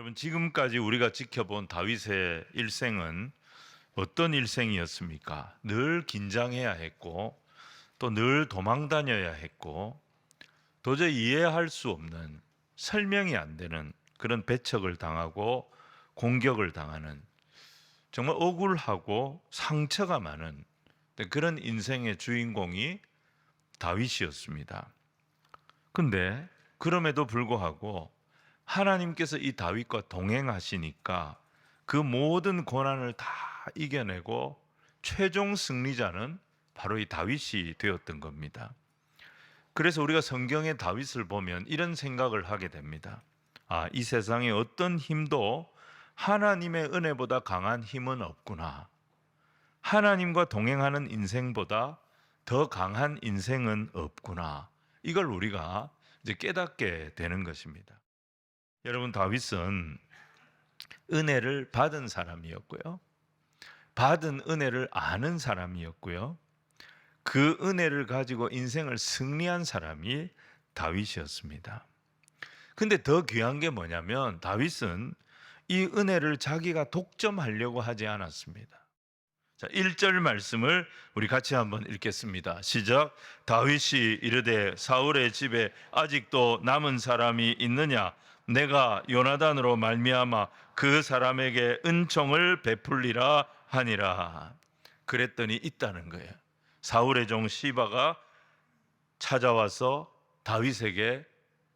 여러분, 지금까지 우리가 지켜본 다윗의 일생은 어떤 일생이었습니까? 늘 긴장해야 했고, 또 늘 도망 다녀야 했고, 도저히 이해할 수 없는, 설명이 안 되는 그런 배척을 당하고 공격을 당하는, 정말 억울하고 상처가 많은 그런 인생의 주인공이 다윗이었습니다. 근데 그럼에도 불구하고 하나님께서 이 다윗과 동행하시니까 그 모든 고난을 다 이겨내고 최종 승리자는 바로 이 다윗이 되었던 겁니다. 그래서 우리가 성경의 다윗을 보면 이런 생각을 하게 됩니다. 이 세상에 어떤 힘도 하나님의 은혜보다 강한 힘은 없구나. 하나님과 동행하는 인생보다 더 강한 인생은 없구나. 이걸 우리가 이제 깨닫게 되는 것입니다. 여러분, 다윗은 은혜를 받은 사람이었고요. 받은 은혜를 아는 사람이었고요. 그 은혜를 가지고 인생을 승리한 사람이 다윗이었습니다. 근데 더 귀한 게 뭐냐면 다윗은 이 은혜를 자기가 독점하려고 하지 않았습니다. 자, 1절 말씀을 우리 같이 한번 읽겠습니다. 시작. 다윗이 이르되 사울의 집에 아직도 남은 사람이 있느냐? 내가 요나단으로 말미암아 그 사람에게 은총을 베풀리라 하니라. 그랬더니 있다는 거예요. 사울의 종 시바가 찾아와서 다윗에게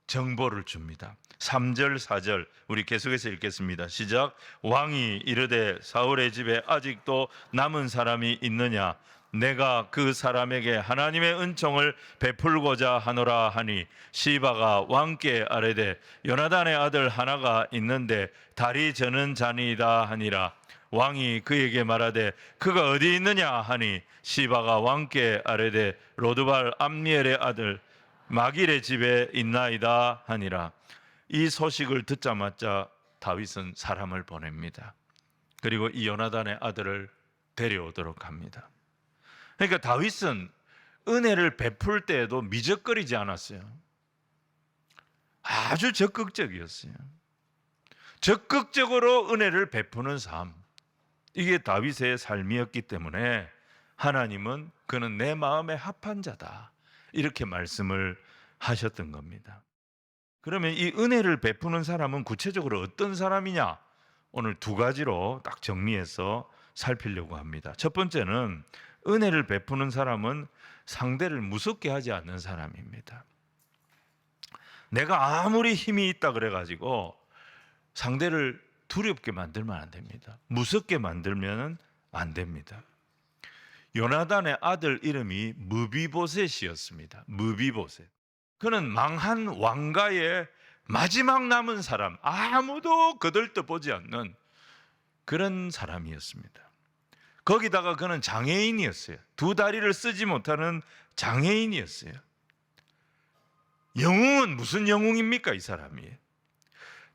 정보를 줍니다. 3절 4절 우리 계속해서 읽겠습니다. 시작. 왕이 이르되 사울의 집에 아직도 남은 사람이 있느냐? 내가 그 사람에게 하나님의 은총을 베풀고자 하노라 하니 시바가 왕께 아뢰되 요나단의 아들 하나가 있는데 다리 저는 자니이다 하니라. 왕이 그에게 말하되 그가 어디 있느냐 하니 시바가 왕께 아뢰되 로드발 암미엘의 아들 마길의 집에 있나이다 하니라. 이 소식을 듣자마자 다윗은 사람을 보냅니다. 그리고 이 요나단의 아들을 데려오도록 합니다. 그러니까 다윗은 은혜를 베풀 때에도 미적거리지 않았어요. 아주 적극적이었어요. 적극적으로 은혜를 베푸는 삶, 이게 다윗의 삶이었기 때문에 하나님은 그는 내 마음에 합한 자다, 이렇게 말씀을 하셨던 겁니다. 그러면 이 은혜를 베푸는 사람은 구체적으로 어떤 사람이냐? 오늘 두 가지로 딱 정리해서 살피려고 합니다. 첫 번째는 은혜를 베푸는 사람은 상대를 무섭게 하지 않는 사람입니다. 내가 아무리 힘이 있다 그래가지고 상대를 두렵게 만들면 안 됩니다. 무섭게 만들면 안 됩니다. 요나단의 아들 이름이 무비보셋이었습니다. 무비보셋. 그는 망한 왕가의 마지막 남은 사람, 아무도 거들떠보지 않는 그런 사람이었습니다. 거기다가 그는 장애인이었어요. 두 다리를 쓰지 못하는 장애인이었어요. 영웅은 무슨 영웅입니까? 이 사람이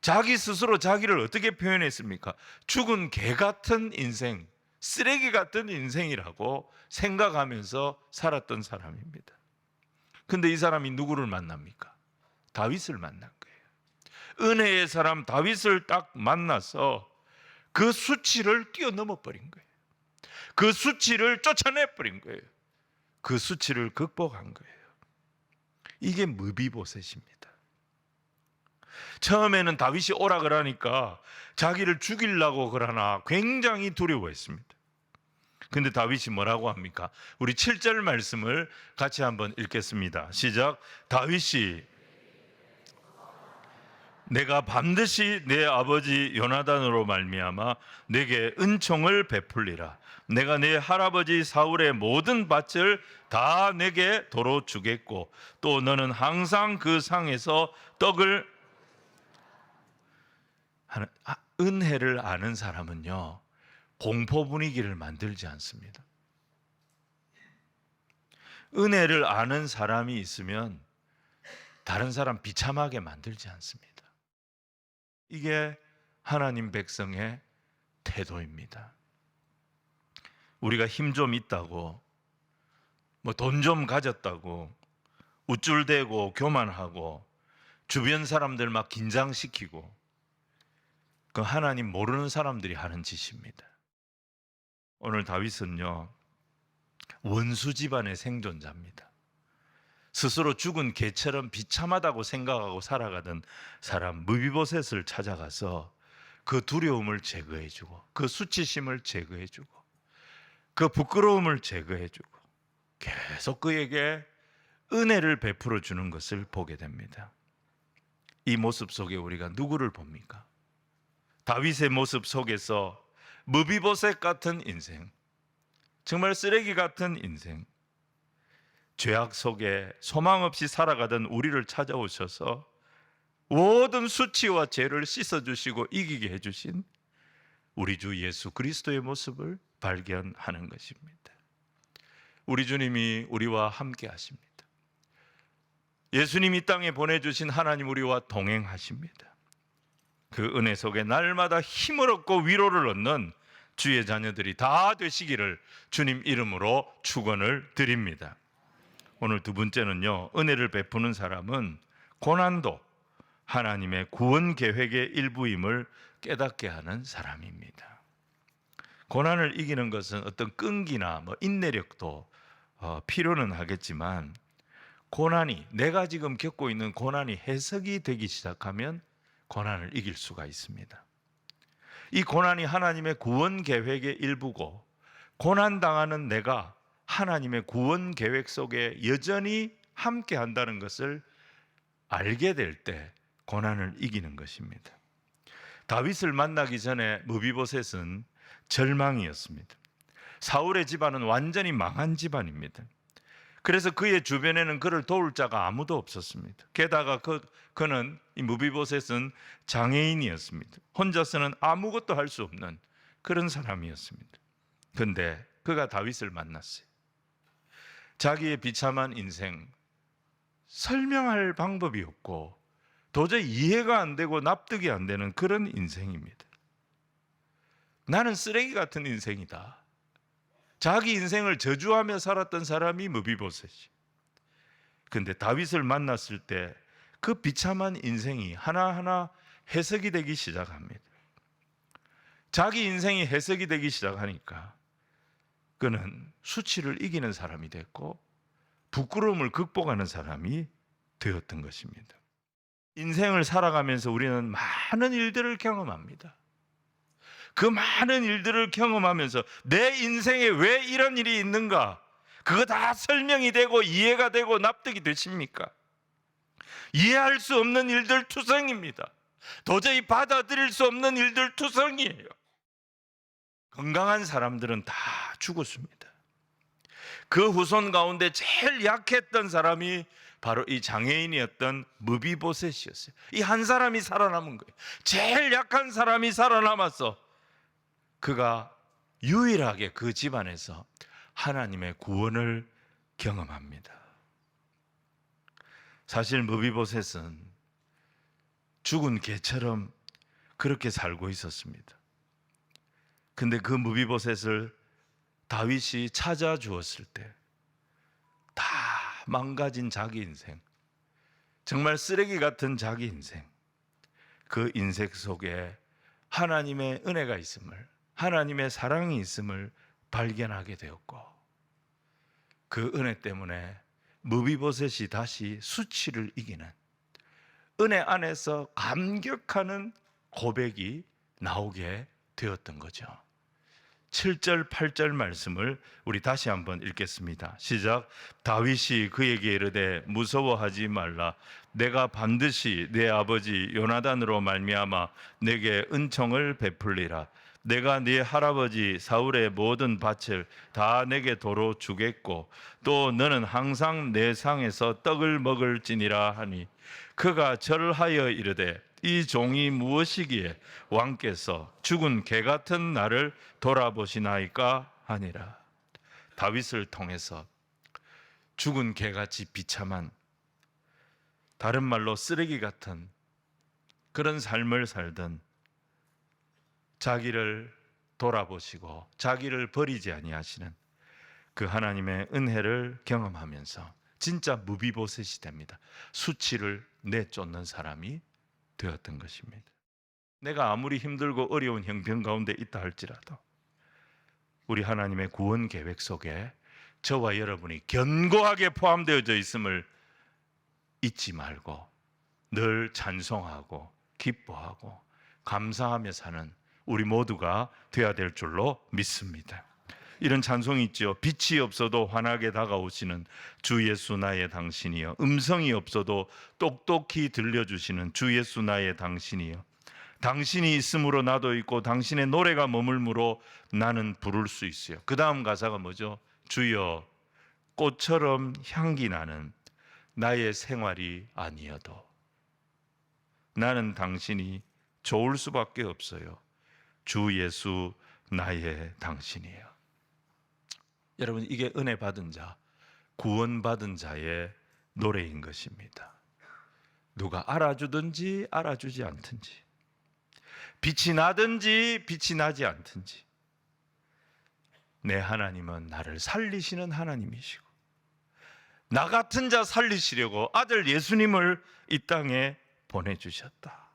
자기 스스로 자기를 어떻게 표현했습니까? 죽은 개 같은 인생, 쓰레기 같은 인생이라고 생각하면서 살았던 사람입니다. 근데 이 사람이 누구를 만납니까? 다윗을 만난 거예요. 은혜의 사람 다윗을 딱 만나서 그 수치를 뛰어넘어 버린 거예요. 그 수치를 쫓아내 버린 거예요. 그 수치를 극복한 거예요. 이게 무비보셋입니다. 처음에는 다윗이 오라 그러니까 자기를 죽이려고 그러나 굉장히 두려워했습니다. 근데 다윗이 뭐라고 합니까? 우리 7절 말씀을 같이 한번 읽겠습니다. 시작. 다윗이 내가 반드시 내 아버지 요나단으로 말미암아 내게 은총을 베풀리라. 내가 내 할아버지 사울의 모든 밭을 다 내게 도로 주겠고 또 너는 항상 그 상에서 떡을 하는. 은혜를 아는 사람은요, 공포 분위기를 만들지 않습니다. 은혜를 아는 사람이 있으면 다른 사람 비참하게 만들지 않습니다. 이게 하나님 백성의 태도입니다. 우리가 힘 좀 있다고, 돈 좀 가졌다고 우쭐대고 교만하고 주변 사람들 막 긴장시키고 그 하나님 모르는 사람들이 하는 짓입니다. 오늘 다윗은요, 원수 집안의 생존자입니다. 스스로 죽은 개처럼 비참하다고 생각하고 살아가던 사람 무비보셋을 찾아가서 그 두려움을 제거해주고, 그 수치심을 제거해주고, 그 부끄러움을 제거해주고, 계속 그에게 은혜를 베풀어 주는 것을 보게 됩니다. 이 모습 속에 우리가 누구를 봅니까? 다윗의 모습 속에서 무비보셋 같은 인생, 정말 쓰레기 같은 인생, 죄악 속에 소망 없이 살아가던 우리를 찾아오셔서 모든 수치와 죄를 씻어주시고 이기게 해주신 우리 주 예수 그리스도의 모습을 발견하는 것입니다. 우리 주님이 우리와 함께 하십니다. 예수님이 땅에 보내주신 하나님 우리와 동행하십니다. 그 은혜 속에 날마다 힘을 얻고 위로를 얻는 주의 자녀들이 다 되시기를 주님 이름으로 축원을 드립니다. 오늘 두 번째는요, 은혜를 베푸는 사람은 고난도 하나님의 구원 계획의 일부임을 깨닫게 하는 사람입니다. 고난을 이기는 것은 어떤 끈기나 인내력도 필요는 하겠지만, 고난이, 내가 지금 겪고 있는 고난이 해석이 되기 시작하면 고난을 이길 수가 있습니다. 이 고난이 하나님의 구원 계획의 일부고, 고난당하는 내가 하나님의 구원 계획 속에 여전히 함께 한다는 것을 알게 될 때 고난을 이기는 것입니다. 다윗을 만나기 전에 무비보셋은 절망이었습니다. 사울의 집안은 완전히 망한 집안입니다. 그래서 그의 주변에는 그를 도울 자가 아무도 없었습니다. 게다가 그는, 이 무비보셋은 장애인이었습니다. 혼자서는 아무것도 할 수 없는 그런 사람이었습니다. 그런데 그가 다윗을 만났어요. 자기의 비참한 인생, 설명할 방법이 없고 도저히 이해가 안 되고 납득이 안 되는 그런 인생입니다. 나는 쓰레기 같은 인생이다. 자기 인생을 저주하며 살았던 사람이 무비보셋이. 그런데 다윗을 만났을 때 그 비참한 인생이 하나하나 해석이 되기 시작합니다. 자기 인생이 해석이 되기 시작하니까 그는 수치를 이기는 사람이 됐고 부끄러움을 극복하는 사람이 되었던 것입니다. 인생을 살아가면서 우리는 많은 일들을 경험합니다. 그 많은 일들을 경험하면서 내 인생에 왜 이런 일이 있는가, 그거 다 설명이 되고 이해가 되고 납득이 되십니까? 이해할 수 없는 일들 투성입니다. 도저히 받아들일 수 없는 일들 투성이에요. 건강한 사람들은 다 죽었습니다. 그 후손 가운데 제일 약했던 사람이 바로 이 장애인이었던 무비보셋이었어요. 이 한 사람이 살아남은 거예요. 제일 약한 사람이 살아남았어. 그가 유일하게 그 집안에서 하나님의 구원을 경험합니다. 사실 무비보셋은 죽은 개처럼 그렇게 살고 있었습니다. 근데 그 무비보셋을 다윗이 찾아주었을 때 다 망가진 자기 인생, 정말 쓰레기 같은 자기 인생, 그 인생 속에 하나님의 은혜가 있음을, 하나님의 사랑이 있음을 발견하게 되었고, 그 은혜 때문에 무비보셋이 다시 수치를 이기는, 은혜 안에서 감격하는 고백이 나오게 되었던 거죠. 7절 8절 말씀을 우리 다시 한번 읽겠습니다. 시작. 다윗이 그에게 이르되 무서워하지 말라. 내가 반드시 내 아버지 요나단으로 말미암아 내게 은총을 베풀리라. 내가 네 할아버지 사울의 모든 밭을 다 내게 도로 주겠고 또 너는 항상 내 상에서 떡을 먹을지니라 하니, 그가 절하여 이르되 이 종이 무엇이기에 왕께서 죽은 개 같은 나를 돌아보시나이까 하니라. 다윗을 통해서 죽은 개같이 비참한, 다른 말로 쓰레기 같은 그런 삶을 살던, 자기를 돌아보시고 자기를 버리지 아니하시는 그 하나님의 은혜를 경험하면서 진짜 무비보셋이 됩니다. 수치를 내쫓는 사람이 되었던 것입니다. 내가 아무리 힘들고 어려운 형편 가운데 있다 할지라도 우리 하나님의 구원 계획 속에 저와 여러분이 견고하게 포함되어져 있음을 잊지 말고 늘 찬송하고 기뻐하고 감사하며 사는 우리 모두가 되어야 될 줄로 믿습니다. 이런 찬송이 있죠. 빛이 없어도 환하게 다가오시는 주 예수 나의 당신이여, 음성이 없어도 똑똑히 들려주시는 주 예수 나의 당신이여, 당신이 있으므로 나도 있고 당신의 노래가 머물므로 나는 부를 수 있어요. 그 다음 가사가 뭐죠? 주여 꽃처럼 향기 나는 나의 생활이 아니어도 나는 당신이 좋을 수밖에 없어요. 주 예수 나의 당신이에요. 여러분, 이게 은혜 받은 자, 구원 받은 자의 노래인 것입니다. 누가 알아주든지 알아주지 않든지, 빛이 나든지 빛이 나지 않든지, 내 하나님은 나를 살리시는 하나님이시고 나 같은 자 살리시려고 아들 예수님을 이 땅에 보내주셨다.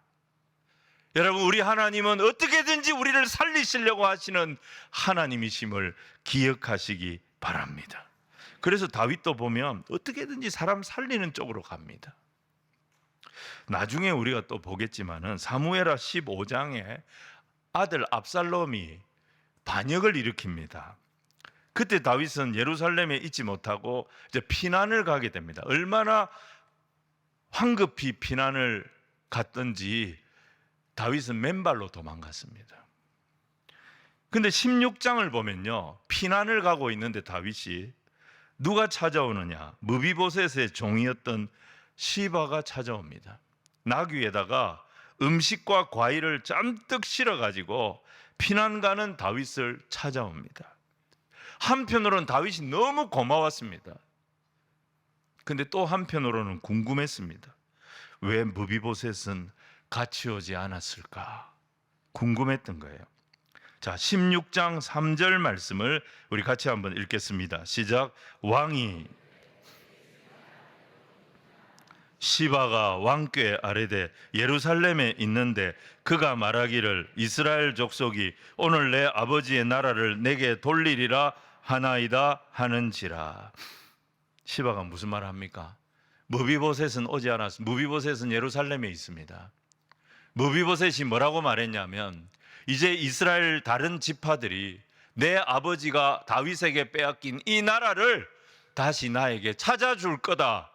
여러분, 우리 하나님은 어떻게든지 우리를 살리시려고 하시는 하나님이심을 기억하시기 바랍니다. 그래서 다윗도 보면 어떻게든지 사람 살리는 쪽으로 갑니다. 나중에 우리가 또 보겠지만은 사무엘하 15장에 아들 압살롬이 반역을 일으킵니다. 그때 다윗은 예루살렘에 있지 못하고 이제 피난을 가게 됩니다. 얼마나 황급히 피난을 갔던지 다윗은 맨발로 도망갔습니다. 근데 16장을 보면요, 피난을 가고 있는데 다윗이 누가 찾아오느냐? 무비보셋의 종이었던 시바가 찾아옵니다. 나귀에다가 음식과 과일을 잔뜩 실어가지고 피난 가는 다윗을 찾아옵니다. 한편으로는 다윗이 너무 고마웠습니다. 근데 또 한편으로는 궁금했습니다. 왜 무비보셋은 같이 오지 않았을까? 궁금했던 거예요. 자, 16장 3절 말씀을 우리 같이 한번 읽겠습니다. 시작. 왕이 시바가 왕께 아뢰되 예루살렘에 있는데 그가 말하기를 이스라엘 족속이 오늘 내 아버지의 나라를 내게 돌리리라 하나이다 하는지라. 시바가 무슨 말을 합니까? 무비보셋은 오지 않았습니다. 무비보셋은 예루살렘에 있습니다. 무비보셋이 뭐라고 말했냐면, 이제 이스라엘 다른 지파들이 내 아버지가 다윗에게 빼앗긴 이 나라를 다시 나에게 찾아줄 거다,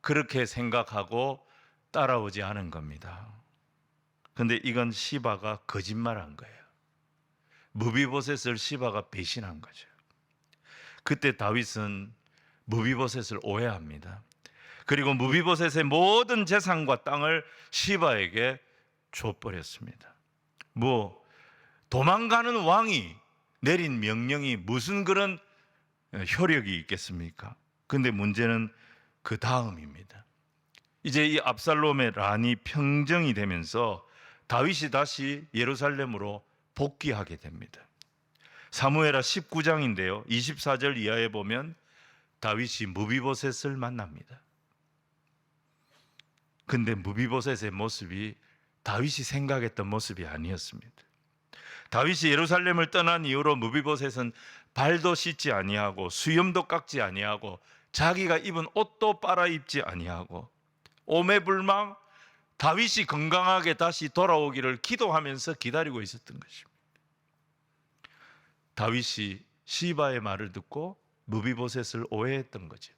그렇게 생각하고 따라오지 않은 겁니다. 근데 이건 시바가 거짓말한 거예요. 무비보셋을 시바가 배신한 거죠. 그때 다윗은 무비보셋을 오해합니다. 그리고 무비보셋의 모든 재산과 땅을 시바에게 줘버렸습니다. 도망가는 왕이 내린 명령이 무슨 그런 효력이 있겠습니까? 근데 문제는 그 다음입니다. 이제 이 압살롬의 란이 평정이 되면서 다윗이 다시 예루살렘으로 복귀하게 됩니다. 사무엘하 19장인데요, 24절 이하에 보면 다윗이 무비보셋을 만납니다. 근데 무비보셋의 모습이 다윗이 생각했던 모습이 아니었습니다. 다윗이 예루살렘을 떠난 이후로 무비보셋은 발도 씻지 아니하고 수염도 깎지 아니하고 자기가 입은 옷도 빨아 입지 아니하고 오매불망 다윗이 건강하게 다시 돌아오기를 기도하면서 기다리고 있었던 것입니다. 다윗이 시바의 말을 듣고 무비보셋을 오해했던 거죠.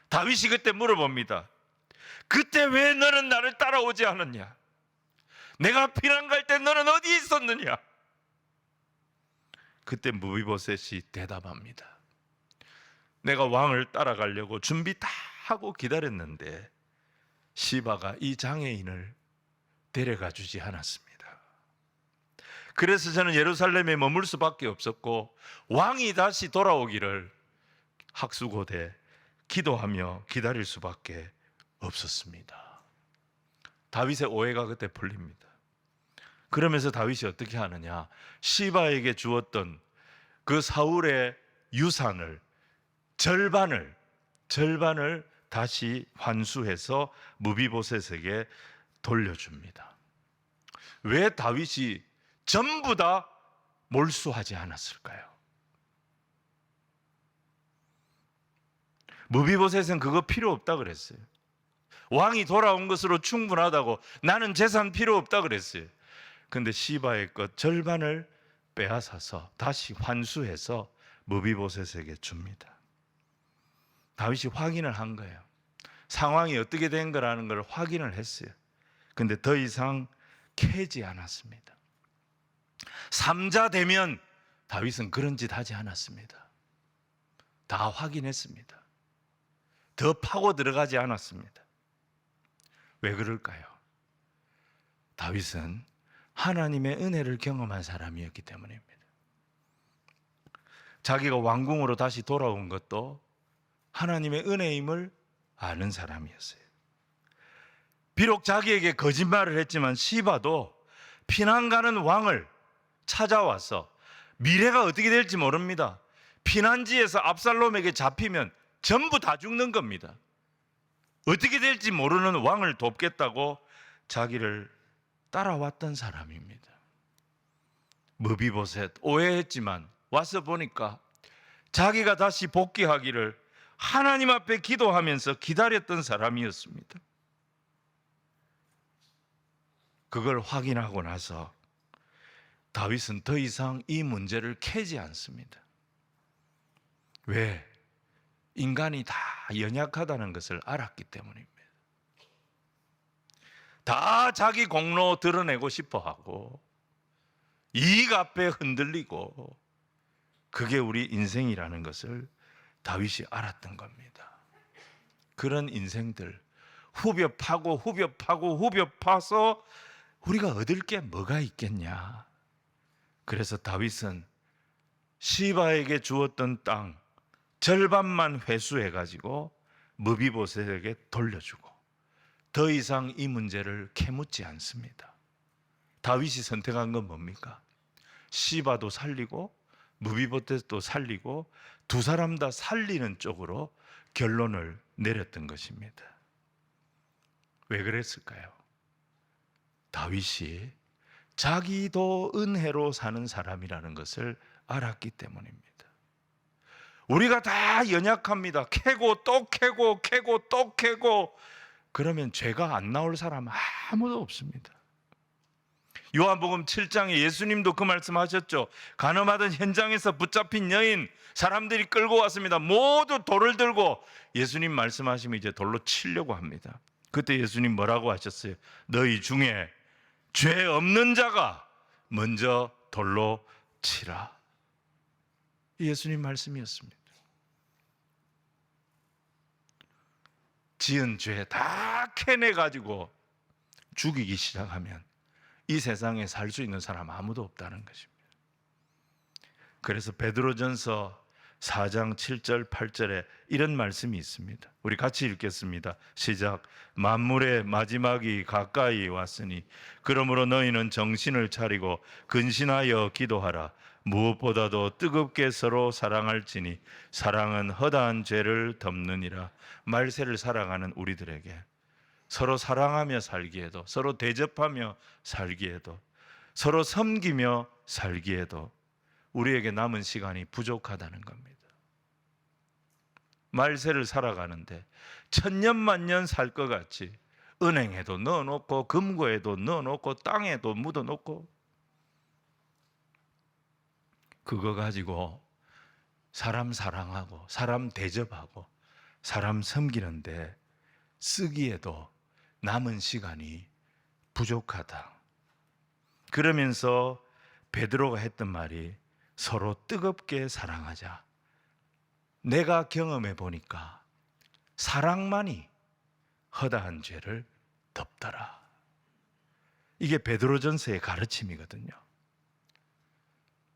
다윗이 그때 물어봅니다. 그때 왜 너는 나를 따라오지 않았냐? 내가 피난 갈 때 너는 어디 있었느냐? 그때 무비보셋이 대답합니다. 내가 왕을 따라가려고 준비 다 하고 기다렸는데 시바가 이 장애인을 데려가 주지 않았습니다. 그래서 저는 예루살렘에 머물 수밖에 없었고 왕이 다시 돌아오기를 학수고대 기도하며 기다릴 수밖에 없었습니다. 다윗의 오해가 그때 풀립니다. 그러면서 다윗이 어떻게 하느냐? 시바에게 주었던 그 사울의 유산을 절반을 다시 환수해서 무비보셋에게 돌려줍니다. 왜 다윗이 전부 다 몰수하지 않았을까요? 무비보셋은 그거 필요 없다 그랬어요. 왕이 돌아온 것으로 충분하다고, 나는 재산 필요 없다 그랬어요. 근데 시바의 것 절반을 빼앗아서 다시 환수해서 무비보셋에게 줍니다. 다윗이 확인을 한 거예요. 상황이 어떻게 된 거라는 걸 확인을 했어요. 근데 더 이상 캐지 않았습니다. 삼자 되면 다윗은 그런 짓 하지 않았습니다. 다 확인했습니다. 더 파고 들어가지 않았습니다. 왜 그럴까요? 다윗은 하나님의 은혜를 경험한 사람이었기 때문입니다. 자기가 왕궁으로 다시 돌아온 것도 하나님의 은혜임을 아는 사람이었어요. 비록 자기에게 거짓말을 했지만 시바도 피난 가는 왕을 찾아와서, 미래가 어떻게 될지 모릅니다. 피난지에서 압살롬에게 잡히면 전부 다 죽는 겁니다. 어떻게 될지 모르는 왕을 돕겠다고 자기를 따라왔던 사람입니다. 무비보셋 오해했지만 와서 보니까 자기가 다시 복귀하기를 하나님 앞에 기도하면서 기다렸던 사람이었습니다. 그걸 확인하고 나서 다윗은 더 이상 이 문제를 캐지 않습니다. 왜? 인간이 다 연약하다는 것을 알았기 때문입니다. 다 자기 공로 드러내고 싶어 하고, 이익 앞에 흔들리고, 그게 우리 인생이라는 것을 다윗이 알았던 겁니다. 그런 인생들, 후벼 파고 후벼 파고 후벼 파서 우리가 얻을 게 뭐가 있겠냐. 그래서 다윗은 시바에게 주었던 땅 절반만 회수해가지고 무비보셋에게 돌려주고 더 이상 이 문제를 캐묻지 않습니다. 다윗이 선택한 건 뭡니까? 시바도 살리고 무비보셋도 살리고 두 사람 다 살리는 쪽으로 결론을 내렸던 것입니다. 왜 그랬을까요? 다윗이 자기도 은혜로 사는 사람이라는 것을 알았기 때문입니다. 우리가 다 연약합니다. 캐고 또 캐고 캐고 또 캐고 그러면 죄가 안 나올 사람 아무도 없습니다. 요한복음 7장에 예수님도 그 말씀하셨죠. 간음하던 현장에서 붙잡힌 여인, 사람들이 끌고 왔습니다. 모두 돌을 들고 예수님 말씀하시면 이제 돌로 치려고 합니다. 그때 예수님 뭐라고 하셨어요? 너희 중에 죄 없는 자가 먼저 돌로 치라. 예수님 말씀이었습니다. 지은 죄 다 캐내가지고 죽이기 시작하면 이 세상에 살 수 있는 사람 아무도 없다는 것입니다. 그래서 베드로전서 4장 7절 8절에 이런 말씀이 있습니다. 우리 같이 읽겠습니다. 시작. 만물의 마지막이 가까이 왔으니 그러므로 너희는 정신을 차리고 근신하여 기도하라. 무엇보다도 뜨겁게 서로 사랑할지니 사랑은 허다한 죄를 덮느니라. 말세를 살아가는 우리들에게 서로 사랑하며 살기에도, 서로 대접하며 살기에도, 서로 섬기며 살기에도 우리에게 남은 시간이 부족하다는 겁니다. 말세를 살아가는데 천년만년 살 것 같이 은행에도 넣어놓고 금고에도 넣어놓고 땅에도 묻어놓고 그거 가지고 사람 사랑하고 사람 대접하고 사람 섬기는데 쓰기에도 남은 시간이 부족하다. 그러면서 베드로가 했던 말이 서로 뜨겁게 사랑하자. 내가 경험해 보니까 사랑만이 허다한 죄를 덮더라. 이게 베드로전서의 가르침이거든요.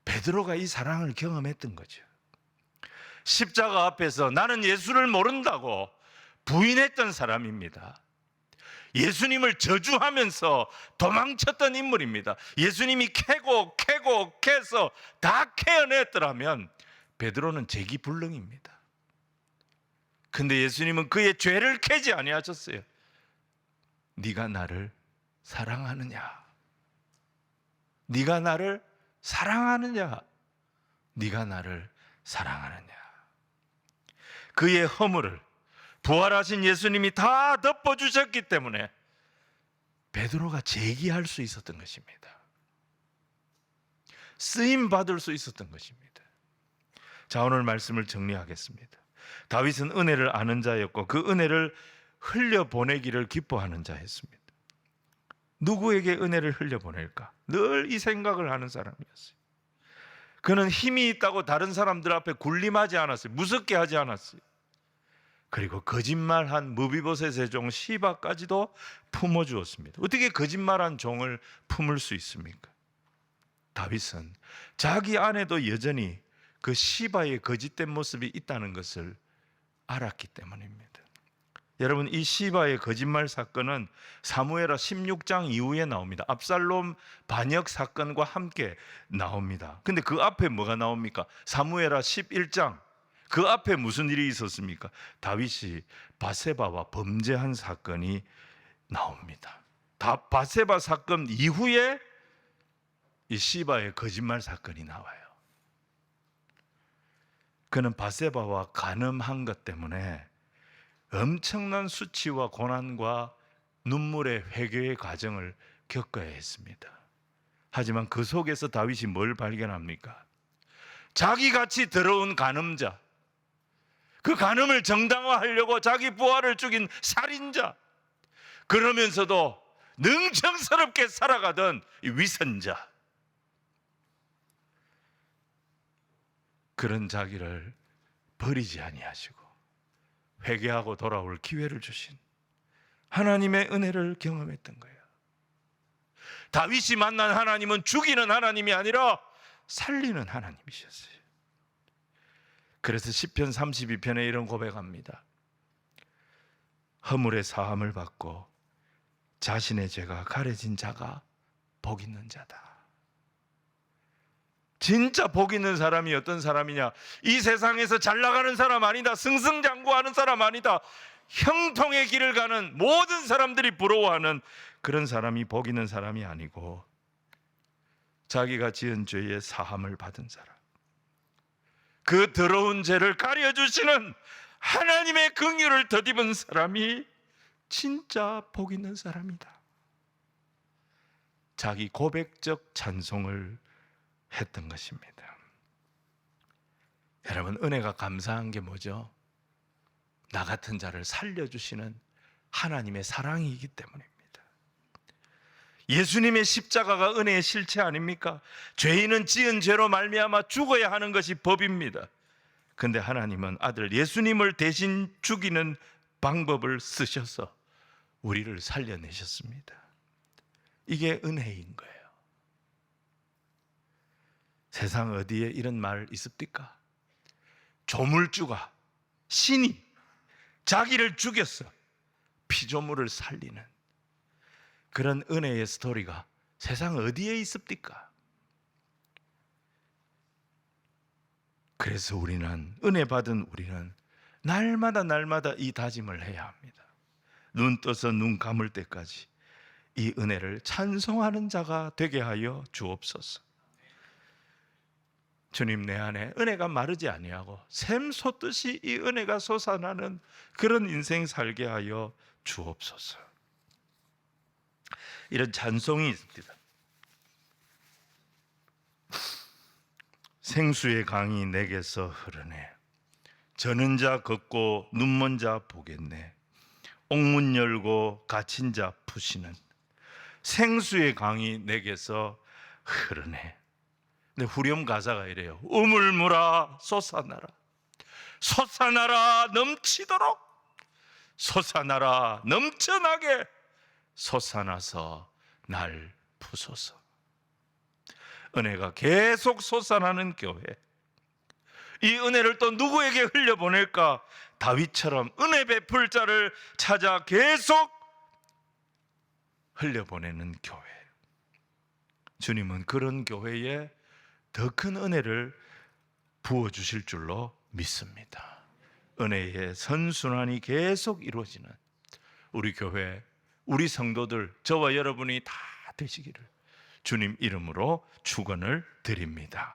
베드로가 이 사랑을 경험했던 거죠. 십자가 앞에서 나는 예수를 모른다고 부인했던 사람입니다. 예수님을 저주하면서 도망쳤던 인물입니다. 예수님이 캐고 캐고 캐서 다 캐어냈더라면 베드로는 재기불능입니다. 근데 예수님은 그의 죄를 캐지 아니하셨어요. 네가 나를 사랑하느냐? 네가 나를 사랑하느냐? 네가 나를 사랑하느냐? 그의 허물을 부활하신 예수님이 다 덮어주셨기 때문에 베드로가 제기할 수 있었던 것입니다. 쓰임 받을 수 있었던 것입니다. 자, 오늘 말씀을 정리하겠습니다. 다윗은 은혜를 아는 자였고 그 은혜를 흘려보내기를 기뻐하는 자였습니다. 누구에게 은혜를 흘려보낼까? 늘 이 생각을 하는 사람이었어요. 그는 힘이 있다고 다른 사람들 앞에 군림하지 않았어요. 무섭게 하지 않았어요. 그리고 거짓말한 무비보셋의 종 시바까지도 품어주었습니다. 어떻게 거짓말한 종을 품을 수 있습니까? 다윗은 자기 안에도 여전히 그 시바의 거짓된 모습이 있다는 것을 알았기 때문입니다. 여러분, 이 시바의 거짓말 사건은 사무엘하 16장 이후에 나옵니다. 압살롬 반역 사건과 함께 나옵니다. 근데 그 앞에 뭐가 나옵니까? 사무엘하 11장. 그 앞에 무슨 일이 있었습니까? 다윗이 바세바와 범죄한 사건이 나옵니다. 바세바 사건 이후에 이 시바의 거짓말 사건이 나와요. 그는 바세바와 간음한 것 때문에 엄청난 수치와 고난과 눈물의 회개의 과정을 겪어야 했습니다. 하지만 그 속에서 다윗이 뭘 발견합니까? 자기같이 더러운 간음자, 그 간음을 정당화하려고 자기 부하를 죽인 살인자, 그러면서도 능청스럽게 살아가던 위선자, 그런 자기를 버리지 아니하시고 회개하고 돌아올 기회를 주신 하나님의 은혜를 경험했던 거예요. 다윗이 만난 하나님은 죽이는 하나님이 아니라 살리는 하나님이셨어요. 그래서 시편 32편에 이런 고백합니다. 허물의 사함을 받고 자신의 죄가 가려진 자가 복 있는 자다. 진짜 복 있는 사람이 어떤 사람이냐? 이 세상에서 잘 나가는 사람 아니다. 승승장구하는 사람 아니다. 형통의 길을 가는 모든 사람들이 부러워하는 그런 사람이 복 있는 사람이 아니고 자기가 지은 죄의 사함을 받은 사람, 그 더러운 죄를 가려주시는 하나님의 긍휼을 덧입은 사람이 진짜 복 있는 사람이다. 자기 고백적 찬송을 했던 것입니다. 여러분, 은혜가 감사한 게 뭐죠? 나 같은 자를 살려주시는 하나님의 사랑이기 때문입니다. 예수님의 십자가가 은혜의 실체 아닙니까? 죄인은 지은 죄로 말미암아 죽어야 하는 것이 법입니다. 그런데 하나님은 아들 예수님을 대신 죽이는 방법을 쓰셔서 우리를 살려내셨습니다. 이게 은혜인 거예요. 세상 어디에 이런 말 있습니까? 조물주가, 신이 자기를 죽였어 피조물을 살리는 그런 은혜의 스토리가 세상 어디에 있습니까? 그래서 우리는, 은혜 받은 우리는 날마다 이 다짐을 해야 합니다. 눈 떠서 눈 감을 때까지 이 은혜를 찬송하는 자가 되게 하여 주옵소서. 주님, 내 안에 은혜가 마르지 아니하고 샘솟듯이 이 은혜가 솟아나는 그런 인생 살게 하여 주옵소서. 이런 찬송이 있습니다. 생수의 강이 내게서 흐르네. 저는 자 걷고 눈먼 자 보겠네. 옥문 열고 갇힌 자 푸시는 생수의 강이 내게서 흐르네. 근데 후렴 가사가 이래요. 우물물아 솟아나라. 솟아나라 넘치도록. 솟아나라 넘쳐나게. 솟아나서 날 부소서. 은혜가 계속 솟아나는 교회. 이 은혜를 또 누구에게 흘려보낼까? 다윗처럼 은혜 베풀 자를 찾아 계속 흘려보내는 교회. 주님은 그런 교회에 더 큰 은혜를 부어주실 줄로 믿습니다. 은혜의 선순환이 계속 이루어지는 우리 교회, 우리 성도들, 저와 여러분이 다 되시기를 주님 이름으로 축원을 드립니다.